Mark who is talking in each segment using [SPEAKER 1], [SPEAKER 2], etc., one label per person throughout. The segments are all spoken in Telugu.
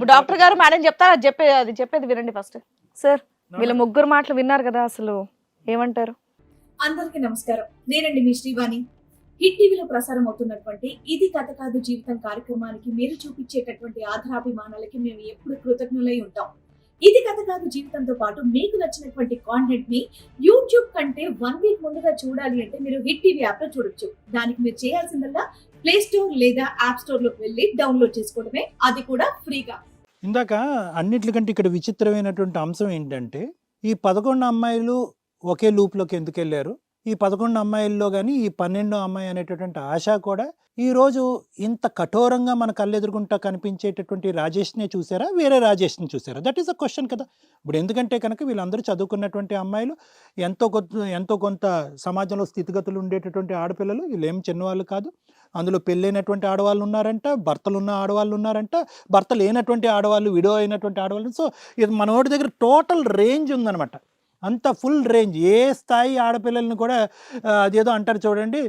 [SPEAKER 1] ఇప్పుడు డాక్టర్ గారు మేడం చెప్తారు, అది చెప్పేది వినండి ఫస్ట్. సార్, వీళ్ళ ముగ్గురు మాటలు విన్నారు కదా, అసలు ఏమంటారు?
[SPEAKER 2] అందరికీ నమస్కారం. నేనండి మీ శ్రీవాణి. హిట్ టీవీలో ప్రసారం అవుతున్నటువంటి ఇది కథ కాదు జీవితం కార్యక్రమానికి మీరు చూపించేటటువంటి ఆధారాభిమానాలకి మేము ఎప్పుడు కృతజ్ఞులై ఉంటాం. ఇది కథ కాదు జీవితంతో పాటు మీకు నచ్చినటువంటి కాంటెంట్ ని యూట్యూబ్ కంటే 1 వీక్ ముందుగా చూడాలి అంటే మీరు హిట్ టీవీ యాప్ లో చూడొచ్చు. దానికి మీరు చేయాల్సిందల్లా ప్లే స్టోర్ లేదా యాప్ స్టోర్ లోకి వెళ్ళి డౌన్లోడ్ చేసుకోవడమే, అది కూడా ఫ్రీగా.
[SPEAKER 3] ఇందాక అన్నిటికంటే ఇక్కడ విచిత్రమైనటువంటి అంశం ఏంటంటే, ఈ 11 అమ్మాయిలు ఒకే లూప్లోకి ఎందుకు వెళ్ళారు, ఈ 11 అమ్మాయిల్లో కానీ ఈ 12వ అమ్మాయి అనేటటువంటి ఆశ కూడా ఈరోజు ఇంత కఠోరంగా మన కళ్ళెదురుగుంటా కనిపించేటటువంటి రాజేష్నే చూసారా, వేరే రాజేష్ని చూసారా? దట్ ఈస్ అ క్వశ్చన్ కదా. ఇప్పుడు ఎందుకంటే కనుక వీళ్ళందరూ చదువుకున్నటువంటి అమ్మాయిలు, ఎంతో కొంత సమాజంలో స్థితిగతులు ఉండేటటువంటి ఆడపిల్లలు, వీళ్ళేం చిన్నవాళ్ళు కాదు. అందులో పెళ్ళైనటువంటి ఆడవాళ్ళు ఉన్నారంట, భర్తలు ఉన్న ఆడవాళ్ళు ఉన్నారంట, భర్త లేనటువంటి ఆడవాళ్ళు, విడో అయినటువంటి ఆడవాళ్ళు. సో ఇది మనోడి దగ్గర టోటల్ రేంజ్ ఉందన్నమాట. అంత ఫుల్ రేంజ్. ఏ స్థాయి ఆడపిల్లల్ని కూడా అదేదో అంటారు చూడండి,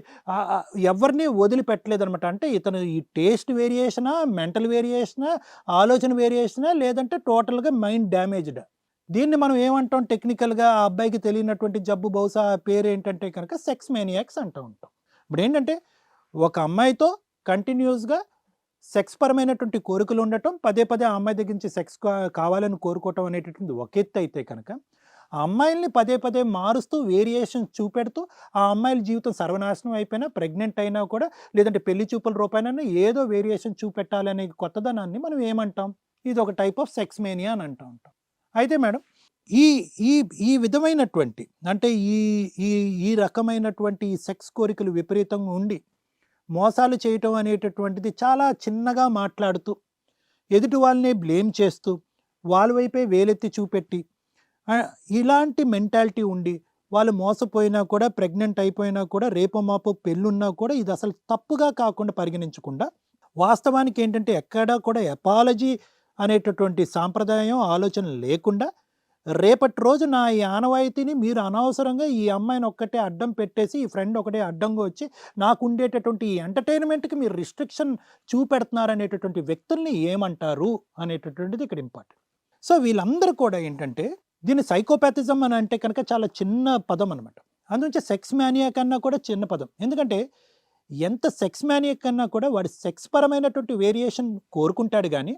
[SPEAKER 3] ఎవరిని వదిలిపెట్టలేదనమాట. అంటే ఇతను ఈ టేస్ట్ వేరియేషనా, మెంటల్ వేరియేషనా, ఆలోచన వేరియేషనా, లేదంటే టోటల్గా మైండ్ డ్యామేజ్డా? దీన్ని మనం ఏమంటాం టెక్నికల్గా? ఆ అబ్బాయికి తెలియనటువంటి జబ్బు, బహుశా ఆ పేరు ఏంటంటే కనుక సెక్స్ మేనియాక్స్ అంటూ ఉంటాం. ఇప్పుడు ఏంటంటే ఒక అమ్మాయితో కంటిన్యూస్గా సెక్స్ పరమైనటువంటి కోరికలు ఉండటం, పదే ఆ అమ్మాయి దగ్గర నుంచి సెక్స్ కావాలని కోరుకోవటం అనేటటువంటి ఒక ఎత్తు అయితే కనుక, ఆ అమ్మాయిల్ని పదే మారుస్తూ వేరియేషన్స్ చూపెడుతూ ఆ అమ్మాయిల జీవితం సర్వనాశనం అయిపోయినా, ప్రెగ్నెంట్ అయినా కూడా, లేదంటే పెళ్లి చూపుల రూపాయన ఏదో వేరియేషన్ చూపెట్టాలనే కొత్తదనాన్ని మనం ఏమంటాం? ఇది ఒక టైప్ ఆఫ్ సెక్స్ మేనియా అని అంటూ ఉంటాం. అయితే మేడం, ఈ ఈ ఈ విధమైనటువంటి, అంటే ఈ ఈ ఈ రకమైనటువంటి సెక్స్ కోరికలు విపరీతంగా ఉండి మోసాలు చేయటం అనేటటువంటిది చాలా చిన్నగా మాట్లాడుతూ, ఎదుటి వాళ్ళని బ్లేమ్ చేస్తూ, వాళ్ళ వైపే వేలెత్తి చూపెట్టి, ఇలాంటి మెంటాలిటీ ఉండి వాళ్ళు మోసపోయినా కూడా, ప్రెగ్నెంట్ అయిపోయినా కూడా, రేపో మాపో పెళ్ళున్నా కూడా ఇది అసలు తప్పుగా కాకుండా పరిగణించకుండా, వాస్తవానికి ఏంటంటే ఎక్కడా కూడా ఎపాలజీ అనేటటువంటి సాంప్రదాయం, ఆలోచన లేకుండా, రేపటి రోజు నా ఈ ఆనవాయితీని మీరు అనవసరంగా ఈ అమ్మాయిని ఒక్కటే అడ్డం పెట్టేసి, ఈ ఫ్రెండ్ ఒకటే అడ్డంగా వచ్చి నాకు ఉండేటటువంటి ఈ ఎంటర్టైన్మెంట్కి మీరు రిస్ట్రిక్షన్ చూపెడుతున్నారనేటటువంటి వ్యక్తుల్ని ఏమంటారు అనేటటువంటిది ఇక్కడ ఇంపార్టెంట్. సో వీళ్ళందరూ కూడా ఏంటంటే, దీన్ని సైకోపాథిజం అని అంటే కనుక చాలా చిన్న పదం అనమాట. అందునుంచి సెక్స్ మ్యానియా కన్నా కూడా చిన్న పదం. ఎందుకంటే ఎంత సెక్స్ మ్యానియా కన్నా కూడా వాడి సెక్స్ పరమైనటువంటి వేరియేషన్ కోరుకుంటాడు కానీ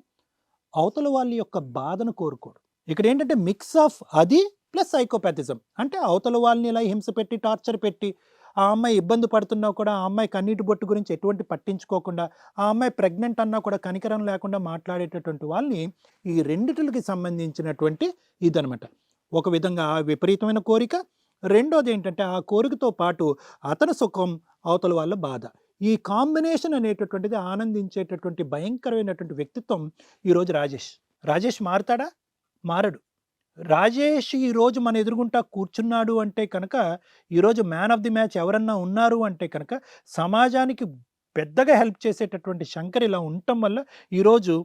[SPEAKER 3] అవతల వాళ్ళ యొక్క బాధను కోరుకోడు. ఇక్కడ ఏంటంటే మిక్స్ ఆఫ్ అది ప్లస్ సైకోపాథిజం. అంటే అవతల వాళ్ళని ఇలా హింస పెట్టి, టార్చర్ పెట్టి, ఆ అమ్మాయి ఇబ్బంది పడుతున్నా కూడా ఆ అమ్మాయి కన్నీటి బొట్టు గురించి ఎటువంటి పట్టించుకోకుండా, ఆ అమ్మాయి ప్రెగ్నెంట్ అన్నా కూడా కనికరం లేకుండా మాట్లాడేటటువంటి వాళ్ళని ఈ రెండిటికి సంబంధించినటువంటి ఇదనమాట. ఒక విధంగా ఆ విపరీతమైన కోరిక, రెండోది ఏంటంటే ఆ కోరికతో పాటు అతని సుఖం, అవతల వాళ్ళ బాధ. ఈ కాంబినేషన్ అనేటటువంటిది ఆనందించేటటువంటి భయంకరమైనటువంటి వ్యక్తిత్వం ఈరోజు రాజేష్ మారుతాడా? మారడు. రాజేష్ ఈరోజు మన ఎదురుగుంటా కూర్చున్నాడు అంటే కనుక, ఈరోజు మ్యాన్ ఆఫ్ ది మ్యాచ్ ఎవరన్నా ఉన్నారు అంటే కనుక, సమాజానికి పెద్దగా హెల్ప్ చేసేటటువంటి శంకర్ ఇలా ఉండటం వల్ల ఈరోజు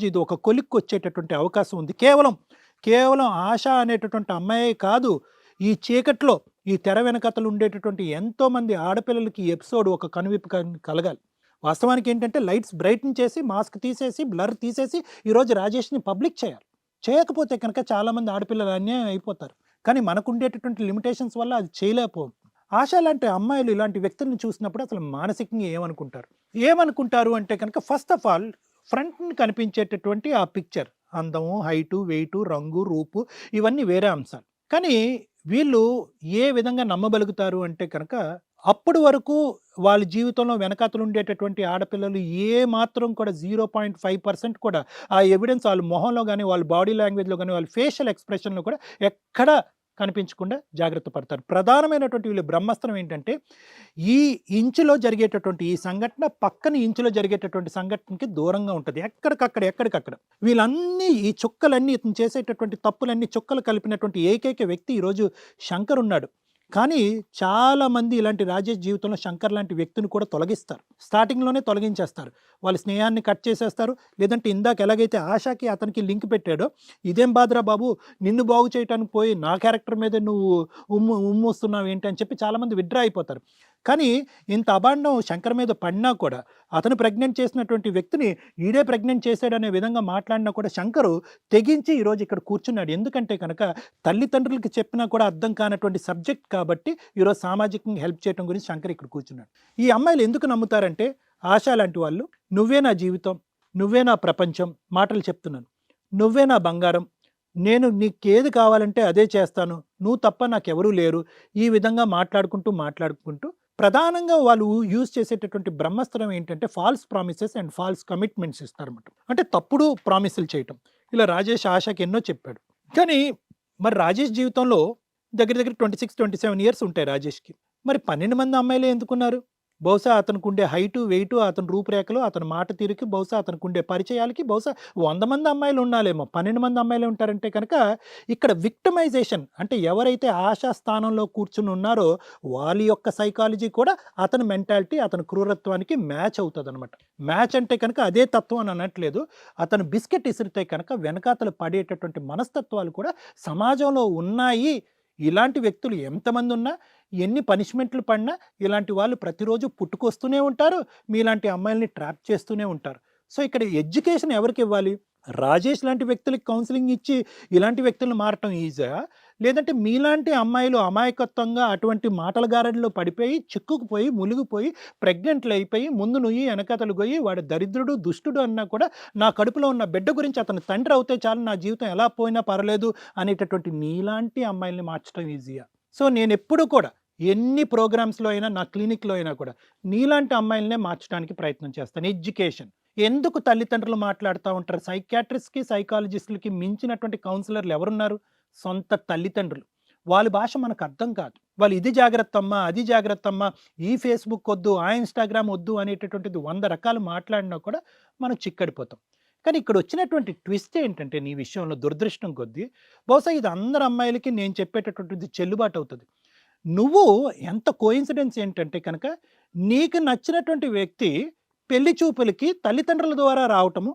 [SPEAKER 3] ఇది ఒక కొలిక్కి వచ్చేటటువంటి అవకాశం ఉంది. కేవలం ఆశ అనేటటువంటి అమ్మాయే కాదు, ఈ చీకట్లో, ఈ తెర వెనకతలు ఉండేటటువంటి ఎంతోమంది ఆడపిల్లలకి ఈ ఎపిసోడ్ ఒక కనువిప్పు కలగాలి. వాస్తవానికి ఏంటంటే లైట్స్ బ్రైట్ని చేసి, మాస్క్ తీసేసి, బ్లర్ తీసేసి ఈరోజు రాజేష్ని పబ్లిక్ చేయాలి. చేయకపోతే కనుక చాలామంది ఆడపిల్లలు అన్యాయం అయిపోతారు. కానీ మనకు ఉండేటటువంటి లిమిటేషన్స్ వల్ల అది చేయలేకపోతుంది. ఆశ లాంటి అమ్మాయిలు ఇలాంటి వ్యక్తులను చూసినప్పుడు అసలు మానసికంగా ఏమనుకుంటారు అంటే కనుక, ఫస్ట్ ఆఫ్ ఆల్ ఫ్రంట్ని కనిపించేటటువంటి ఆ పిక్చర్, అందము, హైటు, వెయిటు, రంగు, రూపు, ఇవన్నీ వేరే అంశాలు. కానీ వీళ్ళు ఏ విధంగా నమ్మబలుగుతారు అంటే కనుక, అప్పటి వరకు వాళ్ళ జీవితంలో వెనకాతలు ఉండేటటువంటి ఆడపిల్లలు ఏ మాత్రం కూడా 0.5% కూడా ఆ ఎవిడెన్స్ వాళ్ళ మొహంలో కానీ, వాళ్ళ బాడీ లాంగ్వేజ్లో కానీ, వాళ్ళ ఫేషియల్ ఎక్స్ప్రెషన్లో కూడా ఎక్కడ కనిపించకుండా జాగ్రత్త పడతారు. ప్రధానమైనటువంటి వీళ్ళ బ్రహ్మాస్త్రం ఏంటంటే, ఈ ఇంచులో జరిగేటటువంటి ఈ సంఘటన పక్కన ఇంచులో జరిగేటటువంటి సంఘటనకి దూరంగా ఉంటుంది. ఎక్కడికక్కడ వీళ్ళన్నీ, ఈ చుక్కలన్నీ, ఇతను చేసేటటువంటి తప్పులన్నీ చుక్కలు కలిపినటువంటి ఏకైక వ్యక్తి ఈరోజు శంకర్ ఉన్నాడు. కానీ చాలామంది ఇలాంటి రాజేష్ జీవితంలో శంకర్ లాంటి వ్యక్తిని కూడా తొలగిస్తారు. స్టార్టింగ్లోనే తొలగించేస్తారు. వాళ్ళ స్నేహాన్ని కట్ చేసేస్తారు. లేదంటే ఇందాక ఎలాగైతే ఆశాకి అతనికి లింక్ పెట్టాడో, ఇదేం బాధరా బాబు, నిన్ను బాగు చేయడానికి పోయి నా క్యారెక్టర్ మీద నువ్వు ఉమ్మొస్తున్నావు ఏంటి అని చెప్పి చాలామంది విత్డ్రా అయిపోతారు. కానీ ఇంత అభాండం శంకర్ మీద పడినా కూడా అతను ప్రెగ్నెంట్ చేసినటువంటి వ్యక్తిని ఈడే ప్రెగ్నెంట్ చేశాడనే విధంగా మాట్లాడినా కూడా శంకరు తెగించి ఈరోజు ఇక్కడ కూర్చున్నాడు. ఎందుకంటే కనుక తల్లిదండ్రులకి చెప్పినా కూడా అర్థం కానటువంటి సబ్జెక్ట్ కాబట్టి ఈరోజు సామాజికంగా హెల్ప్ చేయడం గురించి శంకర్ ఇక్కడ కూర్చున్నాడు. ఈ అమ్మాయిలు ఎందుకు నమ్ముతారంటే ఆశ లాంటి వాళ్ళు, నువ్వే నా జీవితం, నువ్వే నా ప్రపంచం మాటలు చెప్తున్నాను, నువ్వే నా బంగారం, నేను నీకేది కావాలంటే అదే చేస్తాను, నువ్వు తప్ప నాకెవరూ లేరు, ఈ విధంగా మాట్లాడుకుంటూ ప్రధానంగా వాళ్ళు యూజ్ చేసేటటువంటి బ్రహ్మాస్త్రం ఏంటంటే false promises and false commitments ఇస్తారన్నమాట. అంటే తప్పుడు ప్రామిసులు చేయటం. ఇలా రాజేష్ ఆశకి ఎన్నో చెప్పాడు. కానీ మరి రాజేష్ జీవితంలో దగ్గర 26-27 ఇయర్స్ ఉంటాయి రాజేష్కి. మరి 12 మంది అమ్మాయిలే ఎందుకున్నారు? బహుశా అతనికి ఉండే హైటు, వెయిట్, అతని రూపురేఖలు, అతని మాట తీరుకి, బహుశా అతనికి ఉండే పరిచయాలకి బహుశా 100 మంది అమ్మాయిలు ఉండాలేమో. 12 మంది అమ్మాయిలు ఉంటారంటే కనుక ఇక్కడ విక్టమైజేషన్ అంటే ఎవరైతే ఆశా స్థానంలో కూర్చుని ఉన్నారో వాళ్ళ యొక్క సైకాలజీ కూడా అతని మెంటాలిటీ, అతని క్రూరత్వానికి మ్యాచ్ అవుతుంది అనమాట. మ్యాచ్ అంటే కనుక అదే తత్వం అని అనట్లేదు. అతను బిస్కెట్ ఇసిరితే కనుక వెనకాతలు పడేటటువంటి మనస్తత్వాలు కూడా సమాజంలో ఉన్నాయి. ఇలాంటి వ్యక్తులు ఎంతమంది ఉన్నా, ఎన్ని పనిష్మెంట్లు పడినా ఇలాంటి వాళ్ళు ప్రతిరోజు పుట్టుకొస్తూనే ఉంటారు. మీలాంటి అమ్మాయిల్ని ట్రాప్ చేస్తూనే ఉంటారు. సో ఇక్కడ ఎడ్యుకేషన్ ఎవరికి ఇవ్వాలి? రాజేష్ లాంటి వ్యక్తులకి కౌన్సిలింగ్ ఇచ్చి ఇలాంటి వ్యక్తులను మారటం ఈజీగా, లేదంటే మీలాంటి అమ్మాయిలు అమాయకత్వంగా అటువంటి మాటల గారడిలో పడిపోయి, చిక్కుకుపోయి, మునిగిపోయి, ప్రెగ్నెంట్లు అయిపోయి, ముందు నుయ్యి వెనకతలు గొయ్యి, వాడు దరిద్రుడు, దుష్టుడు అన్నా కూడా నా కడుపులో ఉన్న బిడ్డ గురించి అతను తండ్రి అవుతే చాలు, నా జీవితం ఎలా పోయినా పర్లేదు అనేటటువంటి నీలాంటి అమ్మాయిల్ని మార్చడం ఈజీగా. సో నేను ఎప్పుడు కూడా ఎన్ని ప్రోగ్రామ్స్లో అయినా, నా క్లినిక్లో అయినా కూడా నీలాంటి అమ్మాయిలనే మార్చడానికి ప్రయత్నం చేస్తాను. ఎడ్యుకేషన్ ఎందుకు తల్లిదండ్రులు మాట్లాడుతూ ఉంటారు? సైకాట్రిస్ట్కి, సైకాలజిస్టులకి మించినటువంటి కౌన్సిలర్లు ఎవరున్నారు? సొంత తల్లిదండ్రులు. వాళ్ళ భాష మనకు అర్థం కాదు. వాళ్ళు ఇది జాగ్రత్త అమ్మా, అది జాగ్రత్త అమ్మా, ఈ ఫేస్బుక్ వద్దు, ఆ ఇన్స్టాగ్రామ్ వద్దు అనేటటువంటిది 100 రకాలు మాట్లాడినా కూడా మనం చిక్కడిపోతాం. కానీ ఇక్కడ వచ్చినటువంటి ట్విస్ట్ ఏంటంటే నీ విషయంలో దురదృష్టం కొద్దీ బహుశా ఇది అందరు అమ్మాయిలకి నేను చెప్పేటటువంటిది చెల్లుబాటు అవుతుంది. నువ్వు ఎంత కోయిన్సిడెన్స్ ఏంటంటే కనుక నీకు నచ్చినటువంటి వ్యక్తి పెళ్లి చూపులకి తల్లిదండ్రుల ద్వారా రావటము,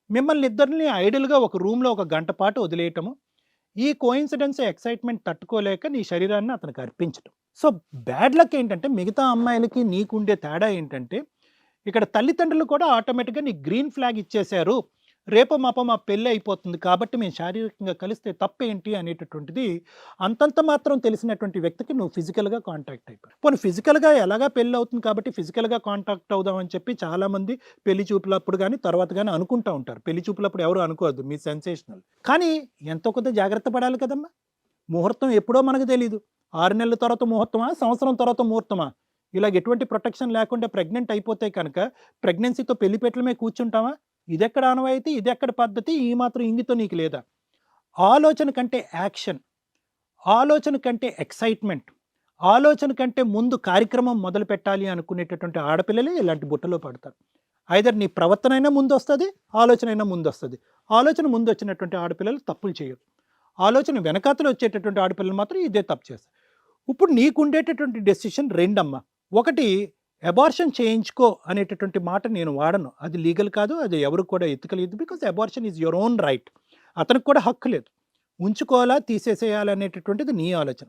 [SPEAKER 3] మిమ్మల్ని ఇద్దరిని ఐడియల్గా ఒక రూమ్లో 1 గంట పాటు వదిలేయటము, ఈ కోయిన్సిడెన్స్ ఎక్సైట్మెంట్ తట్టుకోలేక నీ శరీరాన్ని అతనికి అర్పించటం. సో బ్యాడ్ లక్ ఏంటంటే మిగతా అమ్మాయిలకి నీకుండే తేడా ఏంటంటే ఇక్కడ తల్లిదండ్రులు కూడా ఆటోమేటిక్గా నీ గ్రీన్ ఫ్లాగ్ ఇచ్చేశారు, రేపో మాపో మా పెళ్ళి అయిపోతుంది కాబట్టి మేము శారీరకంగా కలిస్తే తప్పేంటి అనేటటువంటిది అంతంత మాత్రం తెలిసినటువంటి వ్యక్తికి నువ్వు ఫిజికల్గా కాంటాక్ట్ అయిపోయి, పోనీ ఫిజికల్గా ఎలాగా పెళ్ళి అవుతుంది కాబట్టి ఫిజికల్గా కాంటాక్ట్ అవుదామని చెప్పి చాలామంది పెళ్లి చూపులప్పుడు కానీ తర్వాత కానీ అనుకుంటూ ఉంటారు. పెళ్లి చూపులప్పుడు ఎవరు అనుకోవద్దు, మీ సెన్సేషనల్. కానీ ఎంతో కొంత జాగ్రత్త పడాలి కదమ్మా. ముహూర్తం ఎప్పుడో మనకు తెలీదు. 6 నెలల తర్వాత ముహూర్తమా, సంవత్సరం తర్వాత ముహూర్తమా, ఇలాగ ఎటువంటి ప్రొటెక్షన్ లేకుండా ప్రెగ్నెంట్ అయిపోతే కనుక ప్రెగ్నెన్సీతో పెళ్లిపెట్లమే కూర్చుంటామా? ఇదెక్కడ ఆనవాయితీ, ఇదెక్కడ పద్ధతి, ఈ మాత్రం ఇంగితో నీకు లేదా? ఆలోచన కంటే యాక్షన్, ఆలోచన కంటే ఎక్సైట్మెంట్, ఆలోచన కంటే ముందు కార్యక్రమం మొదలు పెట్టాలి అనుకునేటటువంటి ఆడపిల్లలే ఇలాంటి బుట్టలో పడతారు. ఐదర్ నీ ప్రవర్తన అయినా ముందు వస్తుంది, ఆలోచన అయినా ముందు వస్తుంది. ఆలోచన ముందు వచ్చినటువంటి ఆడపిల్లలు తప్పులు చేయరు, ఆలోచన వెనకాతలు వచ్చేటటువంటి ఆడపిల్లలు మాత్రం ఇదే తప్పు చేస్తారు. ఇప్పుడు నీకుండేటటువంటి డెసిషన్ 2 అమ్మ. ఒకటి, అబార్షన్ చేయించుకో అనేటటువంటి మాట నేను వాడను, అది లీగల్ కాదు, అది ఎవరు కూడా ఎత్తుకలేదు. Because abortion is your own right, అతనికి కూడా హక్కు లేదు. ఉంచుకోవాలా తీసేసేయాలి అనేటటువంటిది నీ ఆలోచన.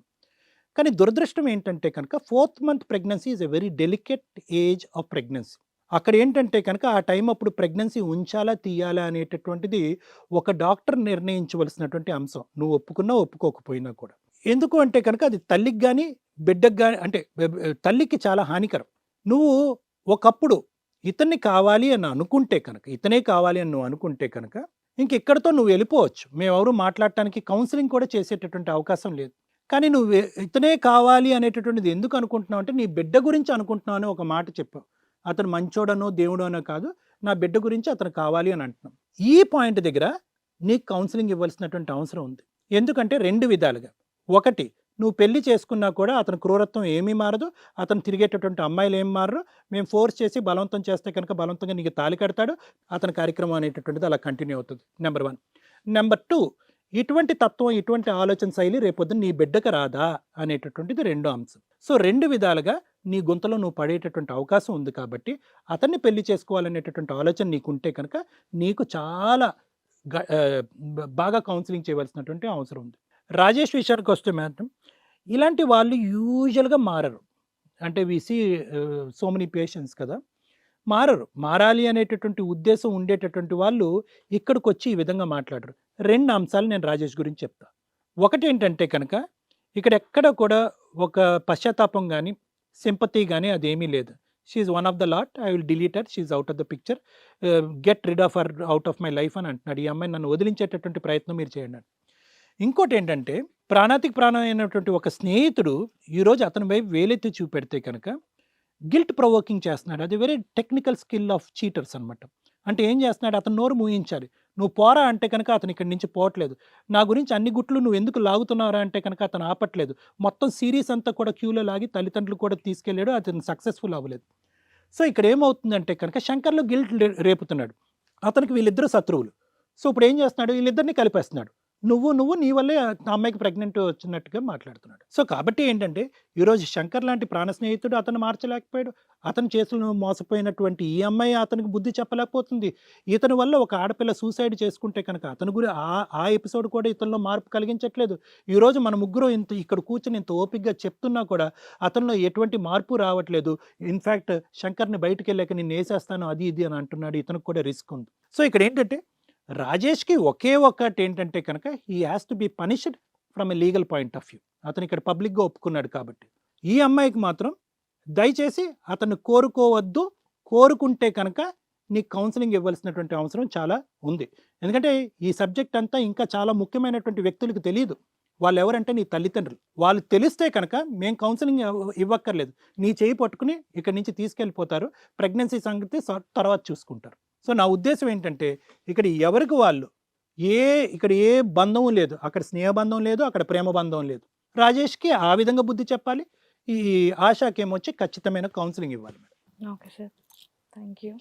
[SPEAKER 3] కానీ దురదృష్టం ఏంటంటే కనుక 4th month pregnancy is a very delicate age of pregnancy. అక్కడ ఏంటంటే కనుక ఆ టైం అప్పుడు ప్రెగ్నెన్సీ ఉంచాలా తీయాలా అనేటటువంటిది ఒక డాక్టర్ నిర్ణయించవలసినటువంటి అంశం, నువ్వు ఒప్పుకున్నా ఒప్పుకోకపోయినా కూడా. ఎందుకు అంటే కనుక అది తల్లికి కానీ బిడ్డకు కానీ, అంటే తల్లికి చాలా హానికరం. నువ్వు ఒకప్పుడు ఇతన్ని కావాలి అని అనుకుంటే కనుక, ఇతనే కావాలి అని నువ్వు అనుకుంటే కనుక ఇంకెక్కడితో నువ్వు వెళ్ళిపోవచ్చు. మేమెవరు మాట్లాడటానికి కౌన్సిలింగ్ కూడా చేసేటటువంటి అవకాశం లేదు. కానీ నువ్వు ఇతనే కావాలి అనేటటువంటిది ఎందుకు అనుకుంటున్నావు అంటే నీ బిడ్డ గురించి అనుకుంటున్నావు అని ఒక మాట చెప్పావు. అతను మంచోడనో దేవుడనో కాదు, నా బిడ్డ గురించి అతను కావాలి అని అంటున్నాం. ఈ పాయింట్ దగ్గర నీకు కౌన్సిలింగ్ ఇవ్వాల్సినటువంటి అవసరం ఉంది. ఎందుకంటే 2 విధాలుగా. ఒకటి, నువ్వు పెళ్లి చేసుకున్నా కూడా అతని క్రూరత్వం ఏమీ మారదు, అతను తిరిగేటటువంటి అమ్మాయిలు ఏం మారరు. మేము ఫోర్స్ చేసి బలవంతం చేస్తే కనుక బలవంతంగా నీకు తాళి కడతాడు, అతని కార్యక్రమం అనేటటువంటిది అలా కంటిన్యూ అవుతుంది. నెంబర్ 1. నెంబర్ 2, ఇటువంటి తత్వం, ఇటువంటి ఆలోచన శైలి రేపొద్దున నీ బిడ్డకు రాదా అనేటటువంటిది 2వ అంశం. సో 2 విధాలుగా నీ గుంతలో నువ్వు పడేటటువంటి అవకాశం ఉంది. కాబట్టి అతన్ని పెళ్లి చేసుకోవాలనేటటువంటి ఆలోచన నీకుంటే కనుక నీకు చాలా బాగా కౌన్సిలింగ్ చేయవలసినటువంటి అవసరం ఉంది. రాజేష్ విషయానికి వస్తే మాత్రం ఇలాంటి వాళ్ళు యూజువల్గా మారరు. అంటే we see so many patients కదా, మారాలి అనేటటువంటి ఉద్దేశం ఉండేటటువంటి వాళ్ళు ఇక్కడికి వచ్చి ఈ విధంగా మాట్లాడరు. 2 అంశాలు నేను రాజేష్ గురించి చెప్తా. ఒకటి ఏంటంటే కనుక ఇక్కడ ఎక్కడ కూడా ఒక పశ్చాత్తాపం కానీ సింపతి కానీ అదేమీ లేదు. She's one of the lot, I will delete her, she's out of the picture, get rid of her out of my life అని అంటున్నాడు. ఈ అమ్మాయిని నన్ను వదిలించేటటువంటి ప్రయత్నం మీరు చేయండి అని. ఇంకోటి ఏంటంటే ప్రాణాతికి ప్రాణం అయినటువంటి ఒక స్నేహితుడు ఈరోజు అతని వైపు వేలెత్తి చూపెడితే కనుక గిల్ట్ ప్రొవోకింగ్ చేస్తున్నాడు. అది very technical skill of cheaters అనమాట. అంటే ఏం చేస్తున్నాడు, అతను నోరు మూయించాలి. నువ్వు పోరా అంటే కనుక అతను ఇక్కడి నుంచి పోవట్లేదు. నా గురించి అన్ని గుట్లు నువ్వు ఎందుకు లాగుతున్నారా అంటే కనుక అతను ఆపట్లేదు. మొత్తం సిరీస్ అంతా కూడా క్యూలో లాగి తల్లిదండ్రులు కూడా తీసుకెళ్ళాడు, అతను సక్సెస్ఫుల్ అవ్వలేదు. సో ఇక్కడ ఏమవుతుందంటే కనుక శంకర్లో గిల్ట్ రేపుతున్నాడు. అతనికి వీళ్ళిద్దరూ శత్రువులు. సో ఇప్పుడు ఏం చేస్తున్నాడు, వీళ్ళిద్దరిని కలిపేస్తున్నాడు. నువ్వు నీ వల్లే ఆ అమ్మాయికి ప్రెగ్నెంట్ వచ్చినట్టుగా మాట్లాడుతున్నాడు. సో కాబట్టి ఏంటంటే ఈరోజు శంకర్ లాంటి ప్రాణ స్నేహితుడు అతను మార్చలేకపోయాడు. అతని చేతులను మోసపోయినటువంటి ఈ అమ్మాయి అతనికి బుద్ధి చెప్పలేకపోతుంది. ఇతని వల్ల ఒక ఆడపిల్ల సూసైడ్ చేసుకుంటే కనుక అతని గురి ఆ ఎపిసోడ్ కూడా ఇతనిలో మార్పు కలిగించట్లేదు. ఈరోజు మన ముగ్గురు ఇక్కడ కూర్చొని ఇంత ఓపికగా చెప్తున్నా కూడా అతనిలో ఎటువంటి మార్పు రావట్లేదు. ఇన్ఫ్యాక్ట్ శంకర్ని బయటకు వెళ్ళాక నేను వేసేస్తాను అది ఇది అని అంటున్నాడు. ఇతనికి కూడా రిస్క్ ఉంది. సో ఇక్కడ ఏంటంటే రాజేష్కి ఒకే ఒక్కటి ఏంటంటే కనుక he has to be punished from a legal point of view. అతను ఇక్కడ పబ్లిక్గా ఒప్పుకున్నాడు కాబట్టి. ఈ అమ్మాయికి మాత్రం దయచేసి అతను కోరుకోవద్దు, కోరుకుంటే కనుక నీకు కౌన్సిలింగ్ ఇవ్వాల్సినటువంటి అవసరం చాలా ఉంది. ఎందుకంటే ఈ సబ్జెక్ట్ అంతా ఇంకా చాలా ముఖ్యమైనటువంటి వ్యక్తులకు తెలియదు. వాళ్ళు ఎవరంటే నీ తల్లిదండ్రులు. వాళ్ళు తెలిస్తే కనుక మేము కౌన్సిలింగ్ ఇవ్వక్కర్లేదు, నీ చేయి పట్టుకుని ఇక్కడి నుంచి తీసుకెళ్ళిపోతారు. ప్రెగ్నెన్సీ సంగతి తర్వాత చూసుకుంటారు. సో నా ఉద్దేశం ఏంటంటే ఇక్కడ ఎవరికి వాళ్ళు ఇక్కడ ఏ బంధం లేదు. అక్కడ స్నేహబంధం లేదు, అక్కడ ప్రేమ బంధం లేదు. రాజేష్కి ఆ విధంగా బుద్ధి చెప్పాలి, ఈ ఆశాకేమొచ్చి ఖచ్చితమైన కౌన్సిలింగ్ ఇవ్వాలి.
[SPEAKER 1] Okay sir, thank you.